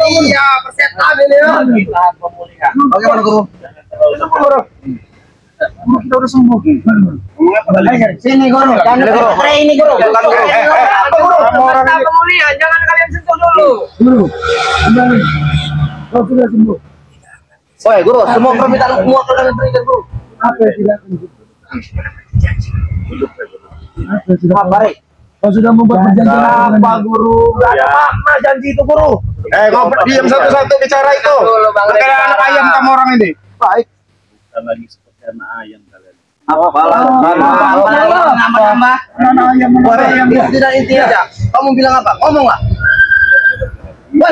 Iya, persetan ini ya. Kita pemulihan. Bagaimana guru? Guru. Kita udah sembuh. Sini guru, jangan spray ini guru. Pemulihan, jangan kalian sentuh dulu. Guru, kembali. Kau sudah sembuh. Woi guru, semua permintaan semua kalian berikan guru. Apa yang tidak lanjut? Apa Baik. Kau sudah membuat perjanjian Apa guru? Gak ada makna janji itu guru. Kau diam satu-satu bicara itu. Kayak anak ayam kamu orang ini. Baik. Bukan lagi seperti anak ayam kalian. Apa ayam tidak inti aja. Kamu bilang apa? Ngomong lah. Woi,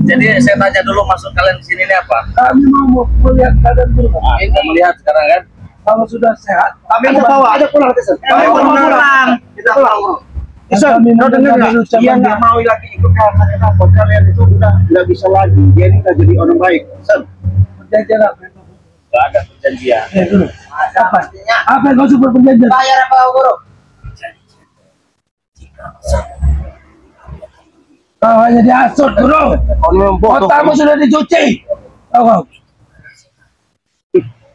Jadi saya tanya dulu maksud kalian di sini ini apa? Kami mau melihat keadaan dulu. Kita melihat sekarang kan. Kalau sudah sehat, kami mau bawa aja pulang Tesen. Kami mau pulang. Kita pulang. kami mau dengar dulu Dia nggak mau lagi ikut karena kenapa? Kalian itu udah nggak bisa lagi. Dia ini nggak jadi orang baik. Sen. perjanjian apa? Gak ada perjanjian. Dulu. Apa yang kau sebut perjanjian? Bayar apa guru? Kau hanya diasut, bro. Otakmu sudah dicuci. Kau.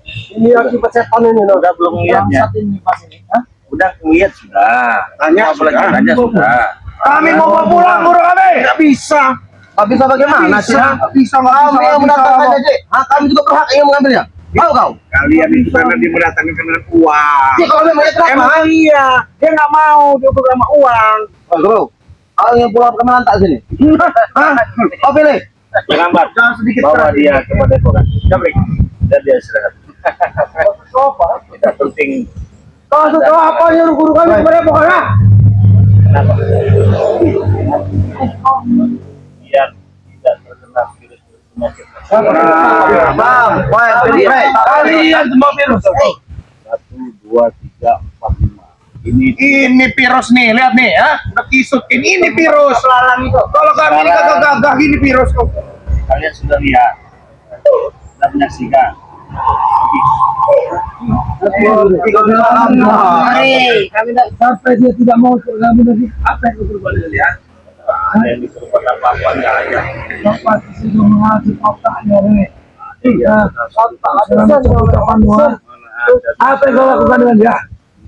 Ini akibat setan ini loh. Udah belum ngeliatnya? Ini pas ini. Hah? Udah ngeliat sudah. Tanya Apa lagi tanya sudah. Kami mau bawa pulang guru kami. Tidak bisa. Nggak bisa bagaimana sih? Nggak bisa. Kami yang mendatangkan aja. Kami juga berhak yang mengambilnya. Tahu kau? Kalian itu karena dia mendatangkan dengan uang. Ya kalau memang itu apa? Emang iya. Dia nggak mau dia sama uang. Oh, bro. Kalau yang pulang kemana tak sini? Hah? Kau pilih. Lambat. Jangan sedikit Bawa tadi. dia ke padepokan. Jabrik. Dan dia istirahat. Tidak penting. Kau suka apa nyuruh guru kami kepada pokoknya? Kenapa? Biar tidak terkena virus penyakit. Bang, baik, pilih. Kalian semua virus. 1, 2, 3, 4, 5. Ini virus nih, lihat nih ya. Udah kisukin ini virus. Kalau kami ini gagah ini virus kok. Kalian sudah lihat. Sudah menyaksikan. Sampai dia tidak mau kami lagi. Apa yang kau berbuat lihat? Ada yang disuruh apa-apa nggak ada. Bapak sudah mengatur otaknya, Rene. Iya. Apa yang kau lakukan dengan dia?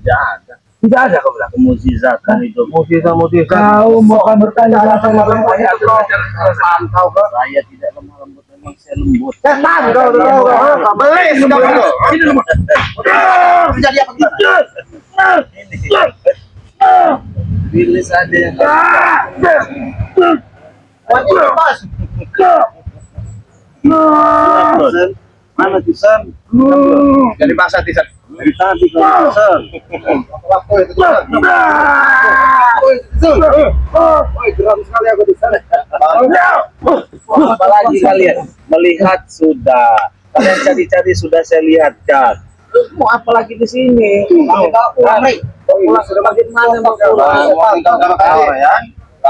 Tidak ada. Tidak ada kau bilang. Mukjizatan itu. Kau mau bertanya sama saya? Saya tidak lemah lembut, memang saya lembut. Beli sudah betul. Jadi apa gimana? Pilih saja yang Wajib lepas. mana Tisan? Dari bahasa Tisan. Dari tadi kau Tisan. Waktu itu geram sekali aku di sana. Apalagi kalian melihat sudah. Kalian cari-cari sudah saya lihatkan. Mau apa lagi di sini? Pulang, Rey. Pulang sudah makin mana mau pulang.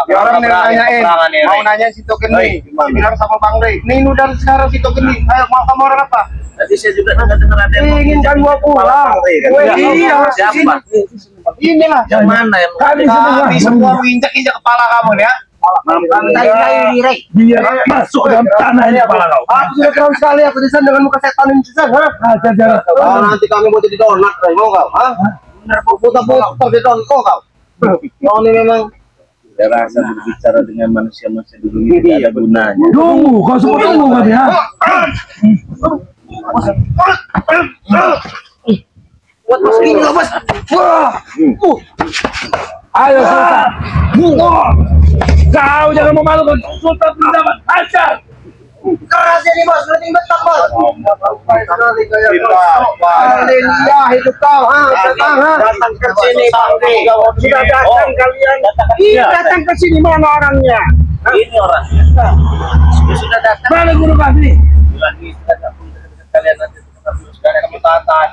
Ya orang nanyain, mau nanya si Token nih, bilang sama Bang Rey, nih udah sekarang si Token nih, ayo mau kamu orang apa? Tadi saya juga dengar ada yang Ingin kan gua pulang. Iya, siapa? Inilah. Yang mana yang Kami semua injak-injak kepala kamu nih ya. Dia masuk dalam tanah ini kepala kau. Aku sudah keram sekali aku di sana dengan muka setan ini Susan, ha? Nanti kami mau jadi donat, Rey, mau kau, ha? Putar-putar di donat kau. Kau ini memang saya rasa berbicara dengan manusia-manusia dulu ini tidak ada gunanya. Tunggu, kau semua tunggu kan ya? buat masuk ini loh, Bos. Ayo Sultan. Kau jangan memalukan Sultan pendapat. Ajar. Keras ini, Bos, lebih betah, Bos. Alhamdulillah hidup kau, ha? Datang, ha? Datang ke sini, Bang Rey. Sudah datang kalian. Iya, datang ke sini, mana orangnya? Ini orangnya. Sudah datang. Mana guru kami? Lagi sudah datang kalian nanti kamu tahan.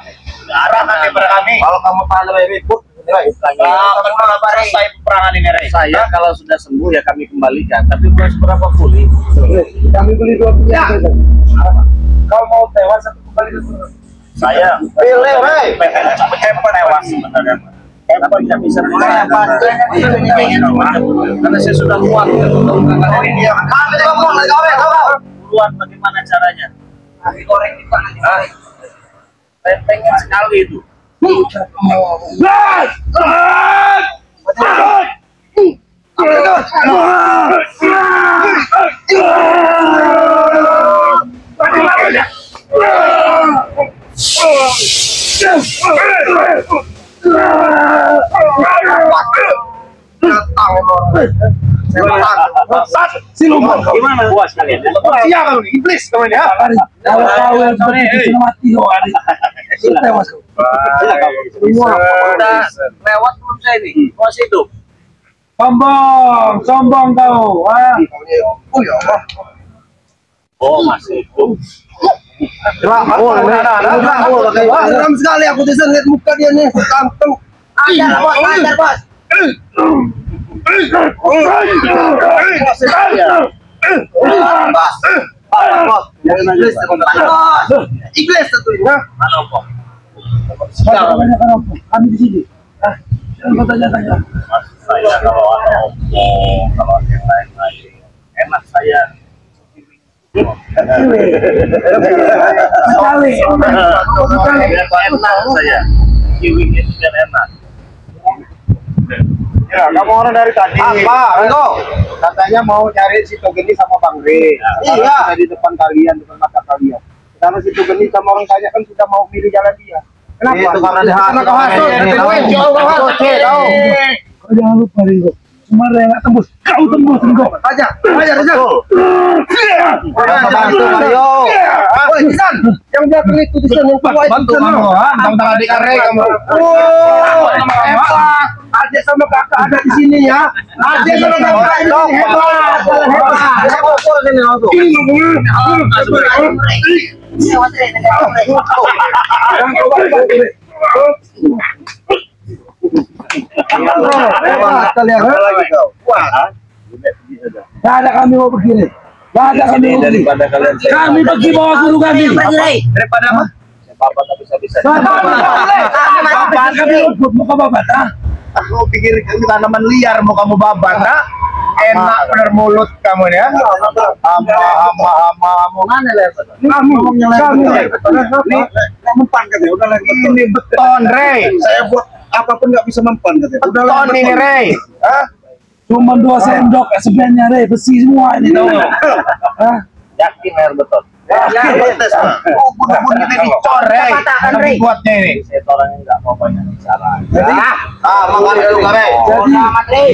Arah nanti kami. Kalau kamu tahan ribut, selesai peperangan ini, Rey. Saya kalau sudah sembuh ya kami kembalikan. Tapi belum seberapa pulih. kami beli 2 pilihan. Kau mau tewas atau kembali ke surga? Saya Pilih, Rey. hebat tewas sebenarnya. Hebat tidak bisa karena saya sudah kuat Kami ngomong lagi kau. duluan bagaimana caranya. Goreng di tangan. Saya pengen sekali itu. Siluman. Gimana puas kalian? Iya kamu nih, iblis kamu ini ya. Kalau kau yang seperti itu mati kau hari. Tewas kau. Udah lewat belum saya ini? Masih hidup. Sombong kau. Oh ya Allah. Oh masih hidup. Seram sekali aku bisa lihat muka dia nih, kanteng. Ajar bos. Iblis satu ini. Mana kok? Kami di sini. Jangan tanya-tanya. Maksud saya kalau ada omong, kalau ada yang lain-lain, enak saya. Sekali. Enak saya. Kiwing itu biar enak. Ya, kamu orang dari tadi. Apa? Enggak. Katanya mau cari si Togeni sama Bang Re. Iya. Di depan kalian, depan mata kalian. Karena si Togeni sama orang kaya kan sudah mau milih jalan dia. Kenapa? Itu karena dia Karena kau hasut. Kau jangan lupa Ringo. Kemarin yang tembus, kau tembus Ringo. Aja, Rizal. Bantu Mario. Woi, Rizal. Yang dia itu di sana yang tua itu. Bantu kamu, tentang adik Re kamu. Hebat. Adik sama kakak ada di sini ya. Adik sama kakak di sini hebat. Hebat sini langsung. Hebat kalian. Lagi kau. Wah. Gak ada kami mau begini. Gak ada kami mau begini. Daripada kalian Kami pergi bawa guru kami. Daripada apa? Bapak tak bisa-bisa. Bapak kami luput muka babat ah. Aku pikir itu tanaman liar mau kamu babat, ha? Enak bener mulut kamu ya. Ama. Mana lepas? Kami Mempan katanya udah lagi. Ini beton, Re. Saya buat apapun nggak bisa mempan katanya. Beton ini, Re. Hah? cuma 2 sendok sebenarnya Re, besi semua ini tahu nggak? Hah? Yakin air beton. Oh, bun kita dicor, Re. Tapi buatnya ini. Saya orang yang nggak mau banyak bicara. Jadi, Makan juga, Re. Jadi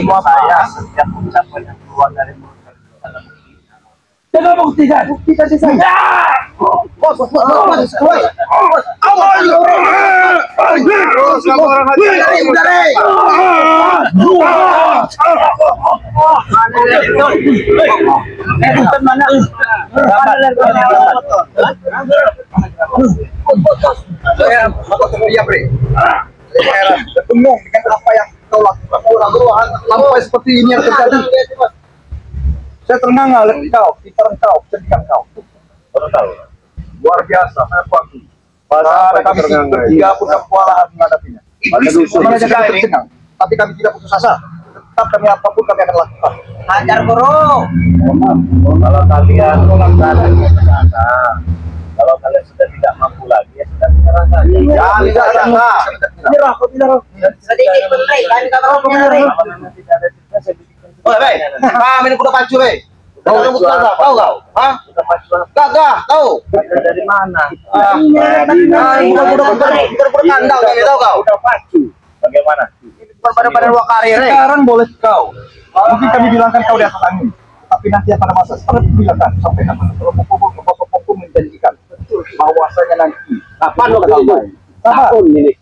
Semua saya setiap ucapan yang keluar dari mulut saya coba buktikan di sana. Bos. Bingung dengan apa yang kau lakukan. Sampai seperti ini yang terjadi. Saya ternganga lihat kau, pikiran kau, sedihkan kau. baru tahu. Luar biasa, saya pagi. Pada kami bertiga pun kewalahan menghadapinya. Iblis Mana juga jadi ini. senang, tapi kami tidak putus asa. Tetap kami apapun kami akan lakukan. Hajar guru. Kalau kalian melakukan usaha, kalau kalian sudah tidak mampu lagi ya sudah menyerah saja. Ya, tidak nyangka. Nyerah, kau tidak. Sedikit menteri kan kalau menteri. Kalau memang tidak ada juga saya bikin. Woi, Be. Ini kuda pacu, Be. Tahu tahu kau? Hah? Sudah pasti Gagah, tahu. dari mana? Kuda kandang kami tahu kau. Udah pacu. Bagaimana? Bukan pada dua kali, Re. Sekarang boleh kau. Mungkin kami bilangkan kau di atas angin. Tapi nanti pada masa setelah bilangkan sampai kapan kalau pokok menjanjikan bahwasanya nanti Kapan lo ketemu? tahun ini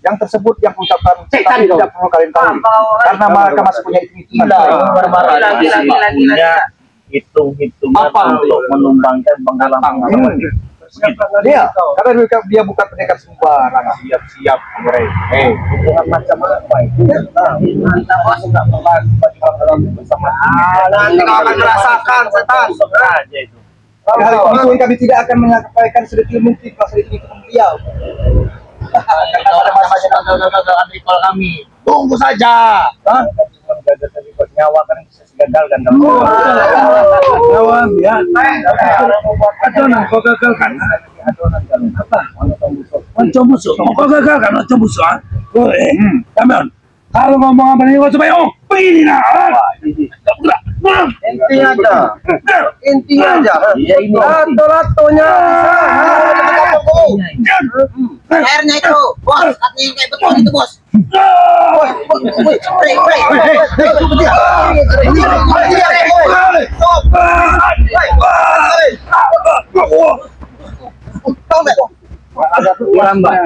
yang tersebut yang ucapkan Setan kau. tidak perlu kalian tahu karena mereka masih punya hitung-hitungan Punya hitung-hitungan Apa? untuk menumbangkan pengalaman. dia karena dia bukan pendekar sembarangan. Siap mereka Hitungan macam apa itu? Kita masuk nggak pernah dalam bersama. Nanti kau akan merasakan setan. Aja itu. hal itu kami tidak akan menyampaikan sedikit mungkin kalau sedikit itu dia. Gagal ritual kami. Tunggu saja. Hah? Cuma gagal ritual nyawa kan bisa digagalkan. Kawan ya. Adonan kau gagalkan. Adonan kan Apa? Oncom busuk. Kau gagalkan oncom busuk. Kamon. Kalau ngomong apa nih kau coba begini nah. Intinya aja. Intinya aja. Iya ini. Rato-ratonya. Airnya itu, bos, katanya yang kayak betul itu bos. Lambat.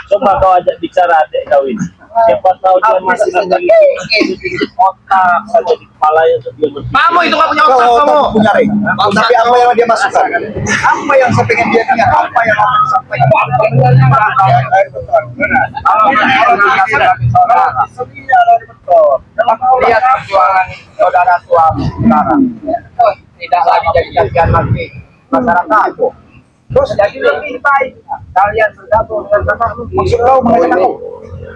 Coba kau ajak bicara adik kau ini. Siapa tahu dia masih memiliki otak saja di kepalanya untuk dia berpikir. Kamu itu nggak punya otak Kau kamu. punya Rey. Tapi apa yang dia masukkan? Apa yang saya pengen dia dengar? Apa yang akan disampaikan? Lihat perjuangan saudara suami sekarang. Tidak lagi jadi cacian lagi masyarakat. Terus jadi lebih baik kalian bergabung dengan kakakmu. Maksud kau mengajak aku?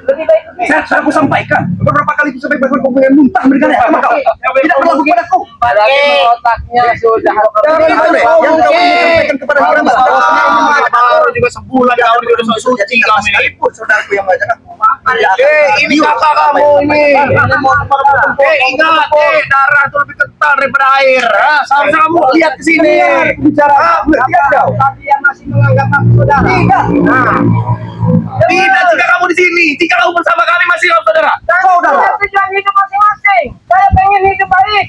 Lebih baik. Saya aku sampaikan beberapa kali bisa baik kau dengan muntah memberikan sama kau. Tidak berlaku kepadaku. Berarti otaknya sudah Yang kau sampaikan kepada orang Baru juga sebulan kau juga udah suci kami ini. Sekalipun saudaraku yang mengajak aku. ini kakak kamu ini. Ingat, darah itu lebih kental daripada air. Seharusnya kamu lihat ke sini. Bicara Kalian masih menganggap aku saudara. Tidak. Tidak jika kamu di sini. Jika kamu bersama kami masih saudara. saudara. Tujuan hidup masing-masing. Saya pengen hidup baik.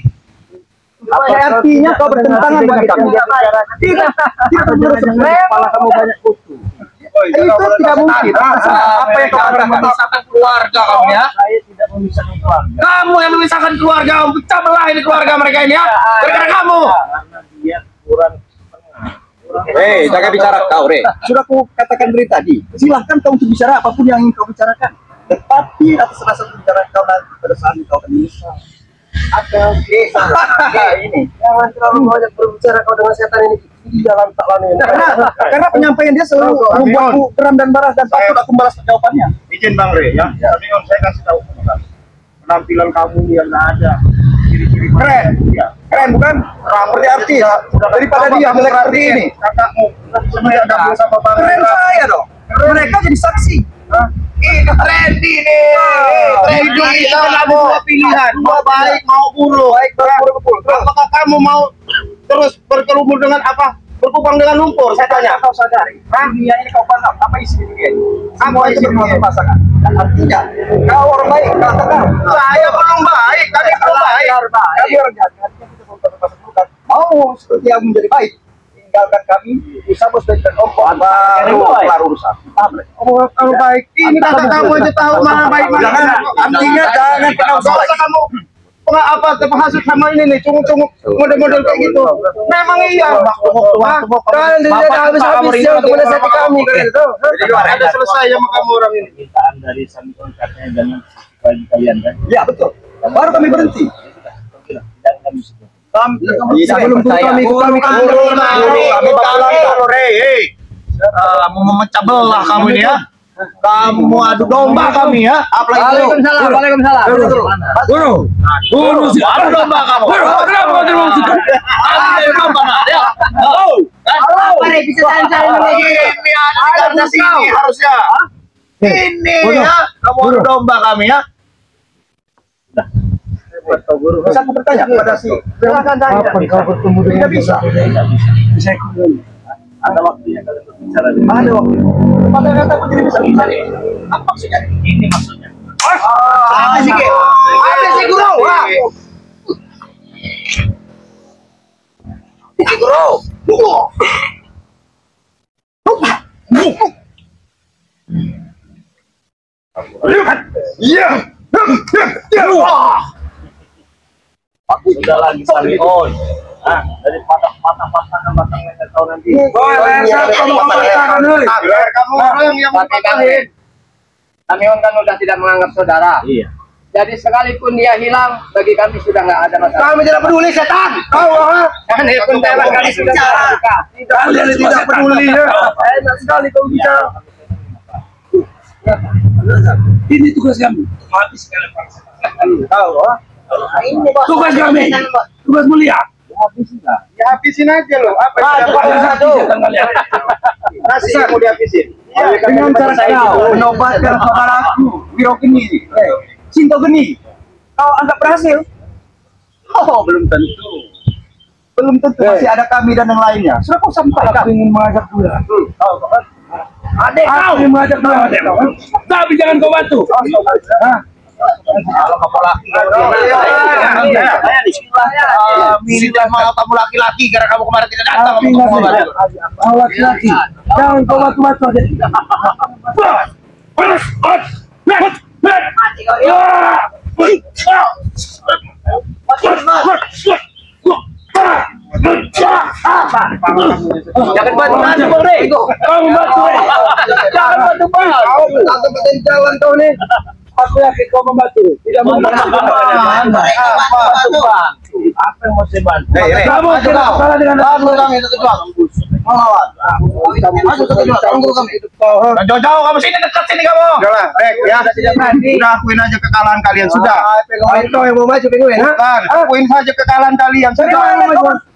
Apa artinya kau bertentangan dengan kami? Tidak menurut kepala kamu banyak kutu. Itu tidak mungkin. Apa yang kau katakan? Memisahkan keluarga kamu ya. Saya tidak memisahkan keluarga. Kamu yang memisahkan keluarga. Pecah belah ini keluarga mereka ini ya. Gara-gara kamu. Karena dia kurang Hei, jangan bicara kau, Re. Sudah aku katakan dari tadi. Silahkan kau untuk bicara apapun yang ingin kau bicarakan. Tetapi atas rasa pembicaraan kau nanti pada saat kau akan menyesal. Ada ini. Jangan terlalu banyak berbicara kau dengan setan ini. Di dalam taklan ini. Karena penyampaian dia selalu membuatku geram dan marah dan takut aku membalas jawabannya. izin Bang Re ya. Tapi kalau saya kasih tahu kamu, penampilan kamu yang nggak ada ciri-ciri Keren. ya. Keren bukan? Seperti artis. Daripada dia melek seperti ini. Kakakmu sebenarnya gabung sama Bang Keren Re. saya dong. Mereka jadi saksi. Ini trendy nih. Trendy. Kamu dua pilihan. Mau baik mau buruk. Baik, betul. Apakah kamu mau terus berkerumun dengan apa? Berkubang dengan lumpur, saya tanya. Kau sadari, dunia ini kau paham apa isi dunia ini? Semua itu bermasuk pasangan. Dan artinya, kau orang baik, katakan. Saya belum baik, tadi belum baik. Kami orang jahat, artinya kita belum bermasuk bukan. Mau seperti yang menjadi baik, tinggalkan kami, bisa bos dan ompong baru kelar urusan. Kalau baik, ini kakak kamu aja tahu mana baik mana. Jangan, artinya jangan kenal Gak usah kamu apa terhasut sama ini nih, cunguk-cunguk model-model kayak gitu. Memang iya. Kalian tidak habis-habisnya untuk menasihati kami kalian itu. Ada selesai sama kamu orang ini. Permintaan dari Sami kontraknya dengan bagi kalian kan. Ya betul. Baru kami berhenti. Dan kami sudah. Sebelum kami Kamu memecah belah kamu ini ya. Kamu adu domba kami ya. Apalagi itu. Waalaikumsalam. Guru sih. Adu domba kamu. Kenapa guru sih? Adu domba nak. Ya. Apa nih bisa jalan-jalan lagi? Ini ada di sini harusnya. Ini ya. Kamu adu domba kami ya. Bisa aku bertanya kepada si Silakan tanya. Kau bertemu dengan tidak bisa. Bisa ikut. Ada waktunya kalian berbicara dengan Ada waktu. Pada kata aku tidak bisa bicara. Apa maksudnya? ini maksudnya. Ada sih, ada sih guru. Si guru. Iya. Sudah lagi Sami on. Ah, dari patah-patah batang leher kau nanti. Kamu orang yang Kami kan udah tidak menganggap saudara. Iya. Jadi sekalipun dia hilang, bagi kami sudah nggak ada masalah. Kami tidak peduli setan. Kau ini pun kami sudah Kalian tidak peduli ya. Enak sekali kau bicara. Ini tugas kami. Habis kalian paksa. Ini bos. Tugas kami. Tugas mulia. Ya habisin aja loh. Apa yang Habiskan kalian. nasi yang mau dihabisin? Dengan cara kau menobatkan saudaraku Wiro Geni, Cinta Geni, kau anggap berhasil? Oh, belum tentu. Belum tentu, masih ada kami dan yang lainnya. Sudah kau sampaikan. Aku ingin mengajak dia. Adek kau. Aku ingin mengajak dia, adek kau. Tapi jangan kau bantu. Kalau kamu laki, milih malah kamu laki-laki karena kamu kemarin tidak datang. Tapi nggak kau laki-laki. Jangan kau bantu-bantu adek. Mati kau ya. Jangan bantu aja, Bang Rey. Kau membantu. Jangan bantu, Bang. Kau tak tempetin jalan kau nih. Aku yakin kau membantu. Tidak membantu. Apa yang mau saya bantu? Kamu tidak salah dengan Jauh-jauh kamu sini, dekat sini kamu. Udahlah, Rek ya. Udah akuin aja kekalahan kalian sudah. Itu yang mau maju pengen, bukan. Akuin saja kekalahan kalian sudah.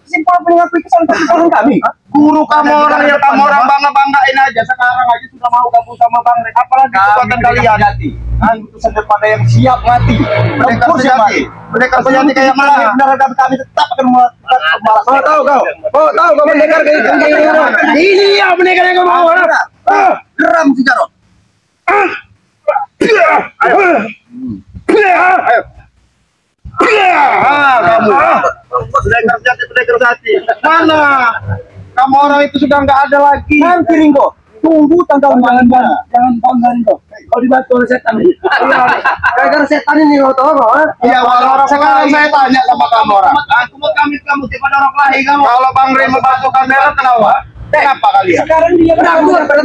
Simpel mengakui kesalahan kami. Guru kamu orang yang kamu orang bangga-banggain aja sekarang aja sudah mau gabung sama Bang Rek. Apalagi kekuatan kalian. Utusan daripada yang siap mati. Mereka sejati. Mereka sejati kayak mana? Benar kami tetap akan membalas. Oh tahu kau. Oh tahu kau pendekar kayak ini ya pendekar yang kau mau. Geram si Jarot. Kamu pendekar sejati. Mana? Kamu orang itu sudah nggak ada lagi. Nanti Ringo, tunggu tanggal Jangan bangga kau. Kau dibantu oleh setan. Gara-gara setan ini kau tahu kan? Iya, orang sekarang saya tanya sama kamu orang. Aku mau kamu tipe orang lain kamu. Kalau Bang Rey membantu kamera kenapa? Kenapa kalian? Sekarang dia berjalan menjalankan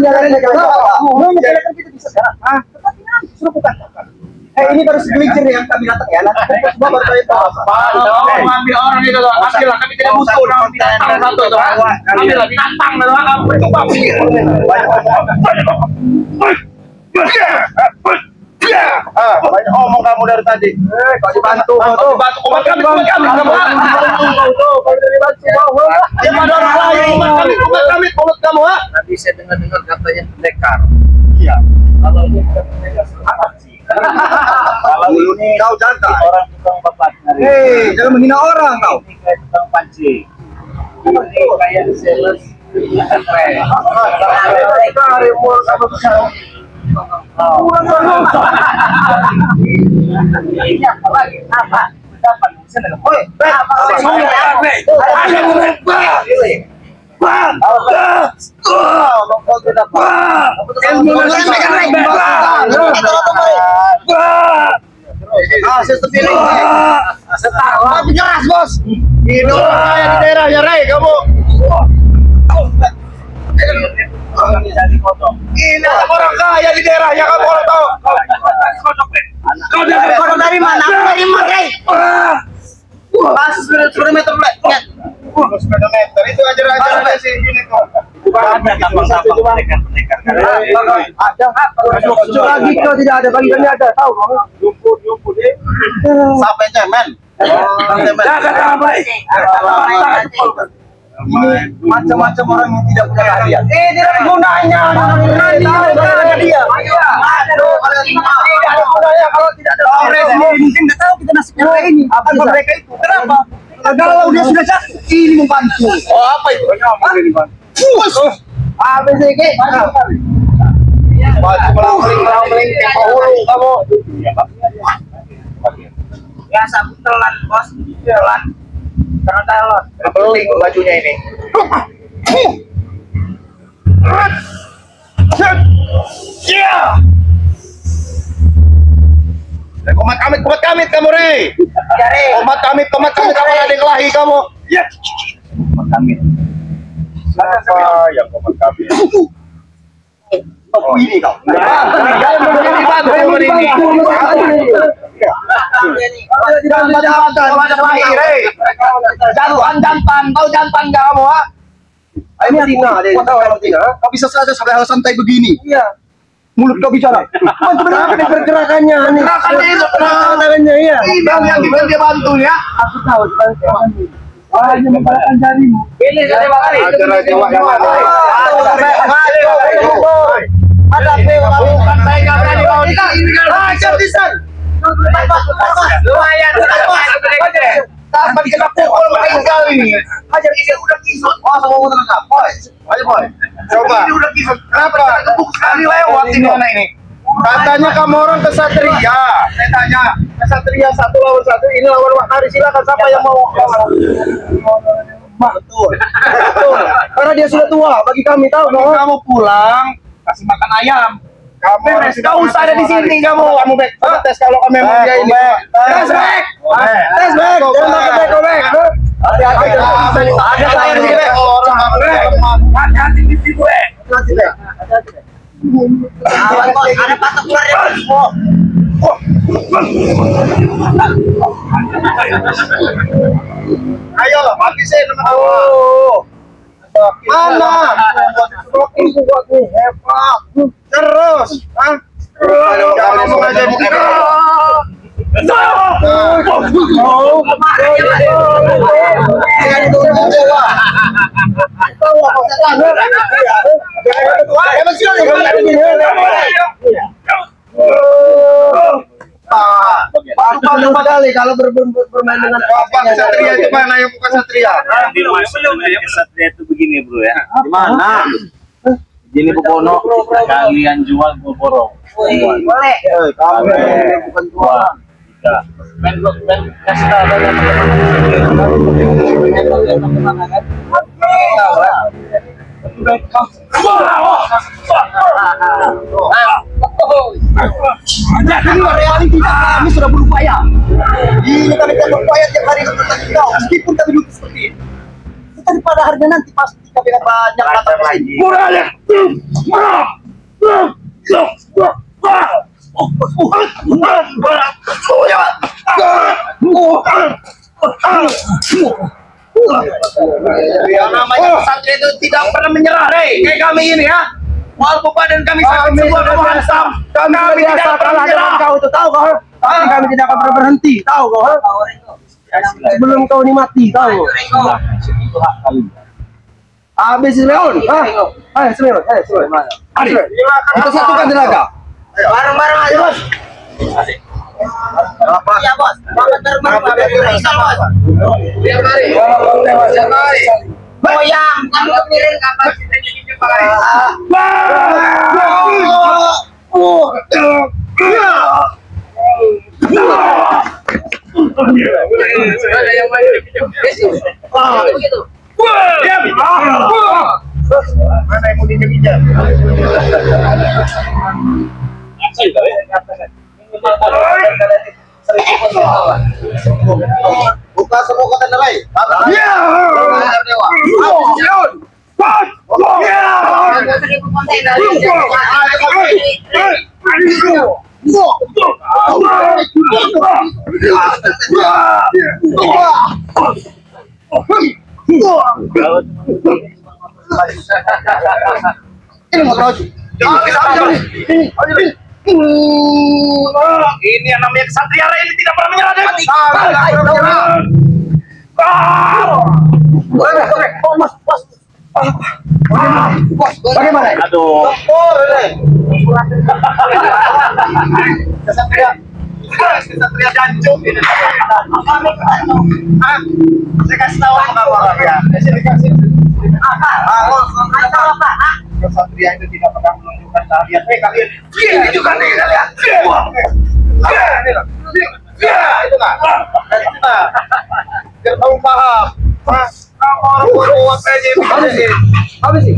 kita bisa sekarang. Tetapi nanti suruh katakan. Ini baru segelintir yang kami datang ya. Semua baru tahu. Ambil orang itu loh. Ambil lah, kami tidak butuh orang binatang satu itu. Ambil lah binatang itu kamu itu kamu. Banyak omong kamu dari tadi. Kau dibantu, dibantu umat kami kamu. Umat kami kamu. Tadi saya dengar katanya pendekar. Iya. Kalau ini bukan pendekar, apa sih? Kalau ini Kau jaga. orang tukang babat. Jangan menghina orang kau. Ini kayak tukang pancing. Ini kayak sales. Ini apa lagi? Apa? Dapat bisa dengan. Oi, Tapi jelas bos. Ini orang kaya di daerah ya Rey kamu. Ini orang kaya di daerahnya kamu kalau tahu. Kau jangan Kau dari mana? Dari mana, Rey? Pas sudah meter lihat. Sepeda meter itu ajar-ajar aja sih gini kok. Ada lagi kau tidak ada bagi kami ada tahu kau. Sampai cemen. jangan baik. Ini macam-macam orang yang tidak punya keahlian. Tidak ada gunanya. Dia. Tidak ada gunanya kalau tidak ada. Mungkin nggak tahu kita nasibnya ini. Apa mereka itu? Kenapa? Kalau dia sudah sakit, ini membantu. Oh apa itu? ABCG. Baju melang-meling penghulu kamu. Biasa telan, bos. Telan. Telan. Beling bajunya ini. Komat kamit kamu Rey. Komat kamit kamu ada kelahi kamu. Ya. Komat kamit. Siapa yang komat kamit? Oh ini kau. Jangan menjadi batu ini. Tidak menjalankan pada terakhir, jantan, tahu jantan nggak kamu, ha? Ayo Martina, dia tahu Martina. Kau bisa saja sampai hal santai begini. Iya. Mulut kau bicara. Sebenarnya pergerakannya nih. Gerakannya itu, tangannya iya. Yang dia bantu ya. Aku tahu hanya membalaskan jarimu. Ini saya bakari. Ada bukan saya nggak berani bawa kita. Ajar Tisan. Lumayan. Tanpa kita pukul meninggal ini. Ajar ini udah kisut. Oh, sama mau tengah. Boy, ayo boy. Coba. Ini udah kisut. Kenapa? Gebuk sekali lewat ini anak ini. Katanya kamu orang kesatria. Saya tanya, kesatria 1 lawan 1. Ini lawan Wakari. Silakan siapa yang mau lawan. Betul. Betul. Karena dia sudah tua. Bagi kami tahu. Kalau kamu pulang, kasih makan ayam. Kamu gak usah ada di sini kamu. Kamu back. Tes kalau kamu memang dia ini. Tes back. Tes back. Jangan pakai back back. Hati-hati. Ada saya di sini. Hati-hati di sini, gue. Hati-hati. Ada patok keluar ya. Ayo, habisin nama kamu. Mana? Semakin kuat nih, hebat. Terus, ah? Jangan ngomong aja begitu. Kali kalau bermain dengan apa kesatria itu mana yang bukan satria? Di maksudnya kesatria itu begini bro ya. Di mana? Gini Pokono, kalian jual gue borong. Boleh. Kamu bukan jualan. Kasih tahu Kami sudah berupaya. Ini kami tidak berupaya tiap hari bertanggung jawab. Meskipun kami duduk seperti ini. Tapi pada harinya nanti pasti kami akan banyak datang lagi. Yang namanya pesantren itu tidak pernah menyerah, Rey. Kayak kami ini ya. Walaupun badan kami sangat semua kamu hantam, kami tidak pernah menyerah. Kau itu tahu kau? Tapi kami tidak akan pernah berhenti, tahu kau? Sebelum kau ini mati, tahu? Habis Leon, ayo Leon, ayo kita satukan tenaga. Bareng-bareng aja, Bos. Apa? Iya, Bos. Bisa, Bos. Tiap hari. Goyang, kamu miring kapan begitu. Mana yang mau diinjak-injak? Buka semua kontainer lain. Ya. Ini mau terus. Ini yang namanya kesatria, Rey. Ini tidak pernah menyerah. Bagaimana? aduh. Kesatria jancuk ini. Saya kasih tahu sama kamu ya. Saya kasih. Kesatria itu tidak pernah menunjukkan kalian. Kalian. Ini juga nih kalian. Itu lah. Biar kamu paham. Kamu orang kuat aja. Habis sih.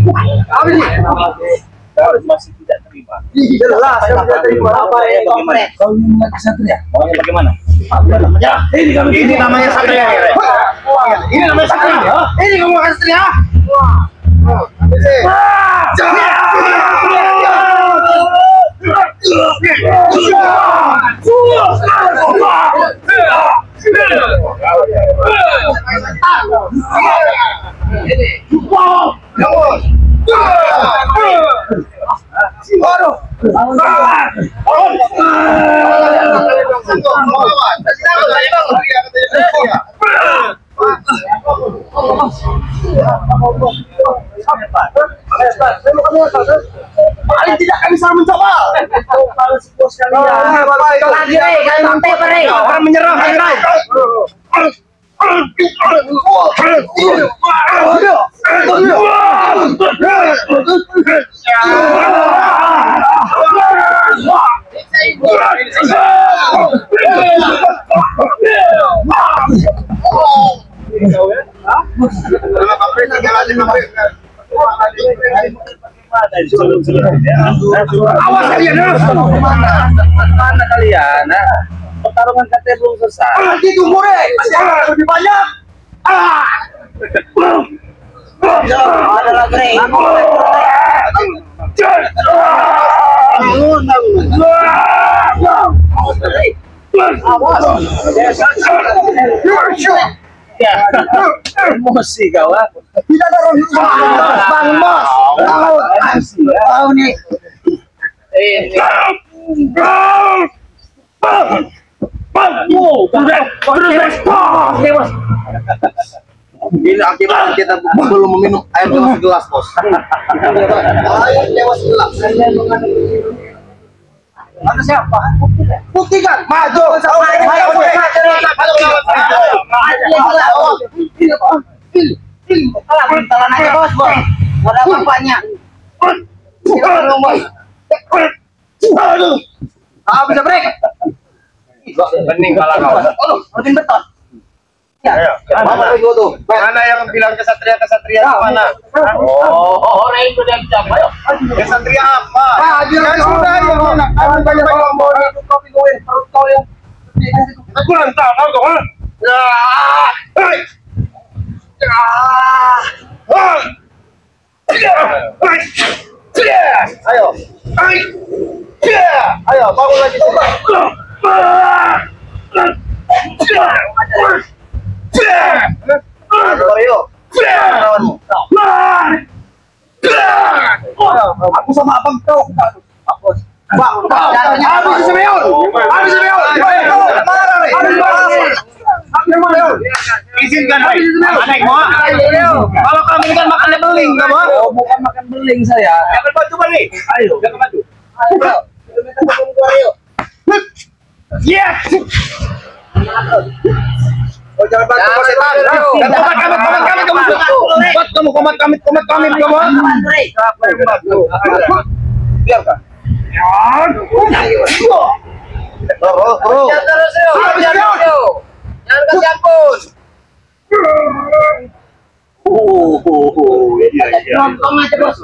Masih tidak terima. Jelas, saya tidak terima apa ya. Bagaimana? Kau ini lagi satria. Maunya bagaimana? Ini namanya satria. Ini namanya satria. Ini kamu satria. Waduh. Paling tidak kami selalu mencoba. Lagi Rey, kalian mantai apa Rey? Orang menyerang Rey. Awas kalian ya. Mana kalian? Nah, pertarungan katanya belum selesai. Nanti tunggu deh, masih ada lebih banyak. Ada lagi Rey. Ya, emosi kau ah. Tidak ada orang Bang Bos. Tahu nih. Ini akibat kita belum meminum air dewas gelas, Bos. Air dewas gelas. Ada siapa? Buktikan. Maju. Bentar aja bos. Ada bapaknya. Bisa break. Bening kepala kau. Makin betul. Mana itu tuh? Mana yang bilang kesatria mana? Oh, orang itu yang siapa? Ayo. Kesatria apa? Kan sudah ya mana? Kamu banyak ngomong itu kopi gue perut kau yang. Aku kurang tahu kau ah. Ayo. Ayo, bangun lagi coba. Ayo. Aku sama abang kau. Bang, habis Simeon. Habis Simeon. Izinkan Rey. Anek mau. Kalau kamu ini kan makannya beling, kamu. Oh, bukan makan beling saya. Jangan baju balik. Ayo. Jangan baju. Ayo. Yes. Oh, jangan bantu kau setan. Komat kami. Rey. Siapa yang bantu? Biarkan. Jangan terus yuk. Jangan kasih ampun. Nonton aja bos.